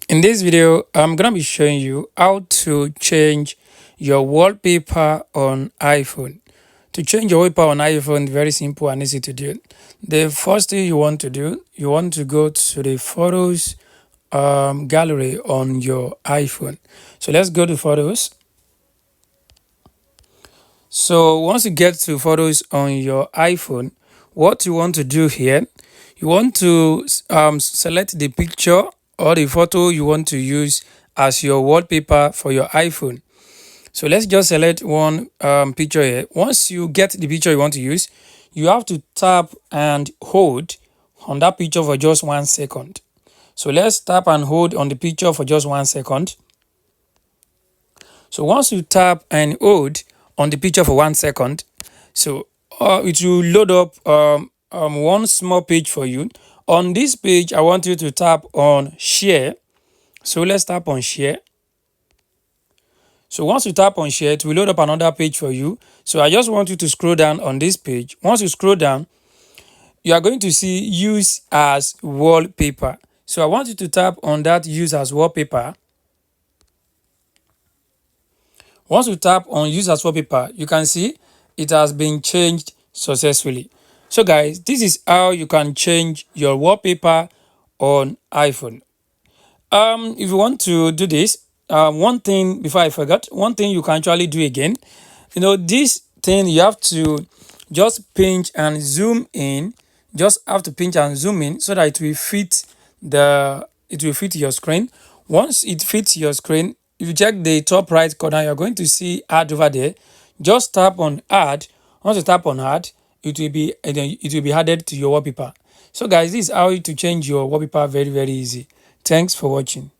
In this video, I'm gonna be showing you how to change your wallpaper on iPhone. To change your wallpaper on iPhone, very simple and easy to do. The first thing you want to do, you want to go to the photos gallery on your iPhone. So let's go to photos. So once you get to photos on your iPhone, what you want to do here, you want to select the picture or the photo you want to use as your wallpaper for your iPhone. So let's just select one picture here. Once you get the picture you want to use, you have to tap and hold on that picture for just 1 second. So let's tap and hold on the picture for just 1 second. So once you tap and hold on the picture for 1 second, so it will load up one small page for you. On this page, I want you to tap on share. So let's tap on share. So once you tap on share, it will load up another page for you. So I just want you to scroll down on this page. Once you scroll down, you are going to see use as wallpaper. So I want you to tap on that use as wallpaper. Once you tap on use as wallpaper, you can see it has been changed successfully. So guys, this is how you can change your wallpaper on iPhone. If you want to do this, one thing before I forgot, one thing you can actually do again, this thing you have to just pinch and zoom in, just have to pinch and zoom in so that it will fit your screen. Once it fits your screen, if you check the top right corner, you're going to see add over there. Just tap on add. Once you tap on add, it will be added to your wallpaper. So guys, this is how to change your wallpaper very easy. Thanks for watching.